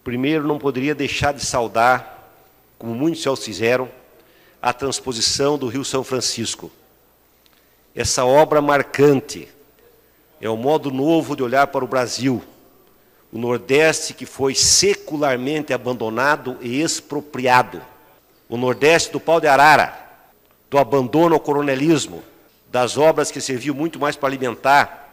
Primeiro, não poderia deixar de saudar, como muitos já o fizeram, a transposição do Rio São Francisco. Essa obra marcante é um modo novo de olhar para o Brasil, o Nordeste que foi secularmente abandonado e expropriado, o Nordeste do pau de arara, do abandono ao coronelismo, das obras que serviam muito mais para alimentar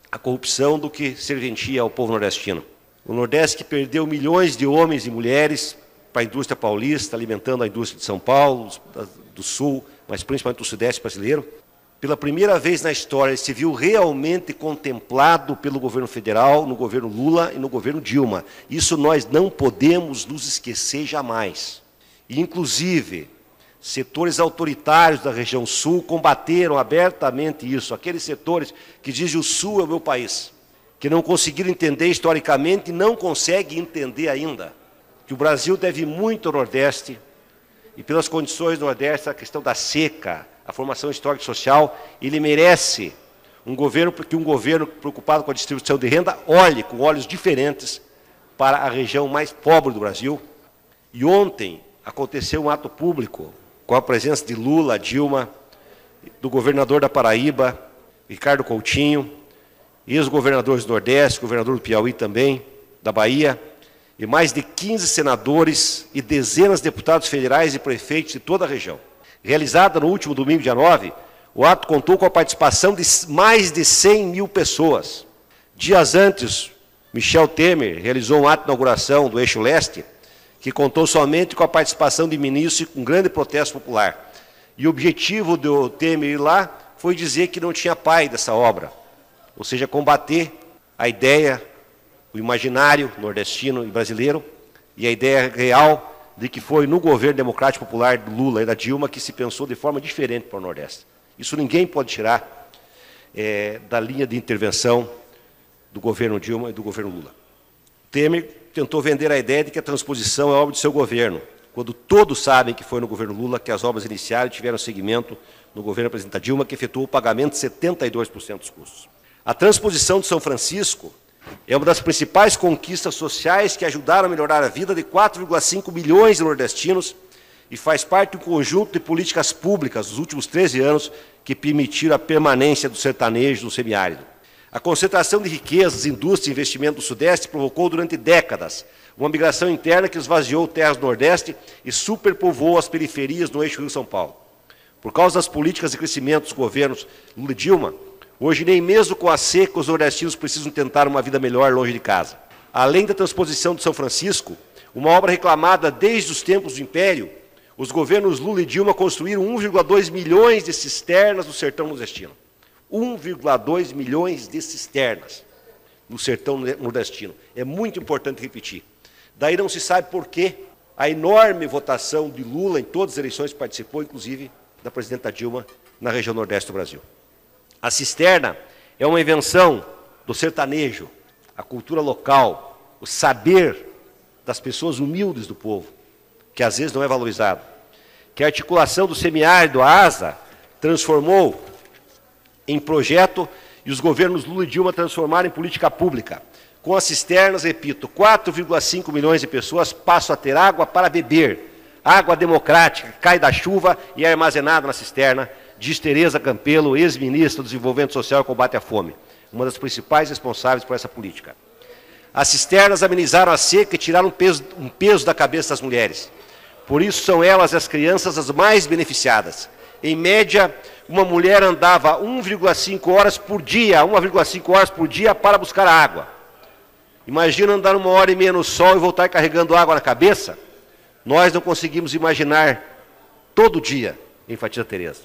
a corrupção do que serventia ao povo nordestino. O Nordeste que perdeu milhões de homens e mulheres para a indústria paulista, alimentando a indústria de São Paulo, do Sul, mas principalmente do Sudeste brasileiro. Pela primeira vez na história, ele se viu realmente contemplado pelo governo federal, no governo Lula e no governo Dilma. Isso nós não podemos nos esquecer jamais. E, inclusive, setores autoritários da região Sul combateram abertamente isso. Aqueles setores que dizem o Sul é o meu país, que não conseguiram entender historicamente e não conseguem entender ainda que o Brasil deve muito ao Nordeste e, pelas condições do Nordeste, a questão da seca, a formação histórica e social, ele merece um governo, porque um governo preocupado com a distribuição de renda olhe com olhos diferentes para a região mais pobre do Brasil. E ontem aconteceu um ato público com a presença de Lula, Dilma, do governador da Paraíba, Ricardo Coutinho, ex-governadores do Nordeste, governador do Piauí também, da Bahia, e mais de 15 senadores e dezenas de deputados federais e prefeitos de toda a região. Realizada no último domingo, dia 9, o ato contou com a participação de mais de 100 mil pessoas. Dias antes, Michel Temer realizou um ato de inauguração do Eixo Leste, que contou somente com a participação de ministros e com um grande protesto popular. E o objetivo do Temer ir lá foi dizer que não tinha pai dessa obra, ou seja, combater a ideia, o imaginário nordestino e brasileiro, e a ideia real de que foi no governo democrático popular do Lula e da Dilma que se pensou de forma diferente para o Nordeste. Isso ninguém pode tirar da linha de intervenção do governo Dilma e do governo Lula. Temer tentou vender a ideia de que a transposição é obra do seu governo, quando todos sabem que foi no governo Lula que as obras iniciaram e tiveram seguimento no governo da presidenta Dilma, que efetuou o pagamento de 72% dos custos. A transposição de São Francisco é uma das principais conquistas sociais que ajudaram a melhorar a vida de 4,5 milhões de nordestinos e faz parte do conjunto de políticas públicas dos últimos 13 anos que permitiram a permanência do sertanejo no semiárido. A concentração de riquezas, indústria e investimento do Sudeste provocou durante décadas uma migração interna que esvaziou terras do Nordeste e superpovoou as periferias no eixo Rio-São Paulo. Por causa das políticas de crescimento dos governos Lula e Dilma, hoje nem mesmo com a seca os nordestinos precisam tentar uma vida melhor longe de casa. Além da transposição de São Francisco, uma obra reclamada desde os tempos do Império, os governos Lula e Dilma construíram 1,2 milhões de cisternas no sertão nordestino. 1,2 milhões de cisternas no sertão nordestino. É muito importante repetir. Daí não se sabe por que a enorme votação de Lula em todas as eleições que participou, inclusive da presidenta Dilma, na região nordeste do Brasil. A cisterna é uma invenção do sertanejo, a cultura local, o saber das pessoas humildes do povo, que às vezes não é valorizado. Que a articulação do semiárido, a ASA, transformou em projeto e os governos Lula e Dilma transformaram em política pública. Com as cisternas, repito, 4,5 milhões de pessoas passam a ter água para beber. Água democrática, cai da chuva e é armazenada na cisterna, diz Tereza Campelo, ex-ministra do Desenvolvimento Social e Combate à Fome, uma das principais responsáveis por essa política. As cisternas amenizaram a seca e tiraram um peso da cabeça das mulheres. Por isso são elas e as crianças as mais beneficiadas. Em média, uma mulher andava 1,5 horas por dia para buscar água. Imagina andar 1h30 no sol e voltar carregando água na cabeça? Nós não conseguimos imaginar todo dia, enfatiza Tereza.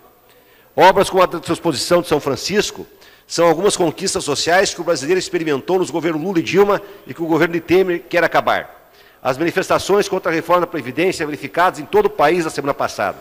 Obras como a transposição de São Francisco são algumas conquistas sociais que o brasileiro experimentou nos governos Lula e Dilma e que o governo de Temer quer acabar. As manifestações contra a reforma da Previdência verificadas em todo o país na semana passada.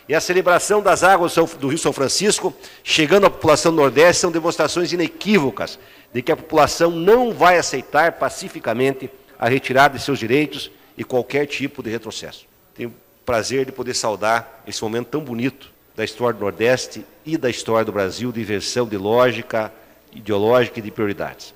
E a celebração das águas do Rio São Francisco, chegando à população do Nordeste, são demonstrações inequívocas de que a população não vai aceitar pacificamente a retirada de seus direitos e qualquer tipo de retrocesso. Tenho o prazer de poder saudar esse momento tão bonito da história do Nordeste e da história do Brasil, de inversão de lógica ideológica e de prioridades.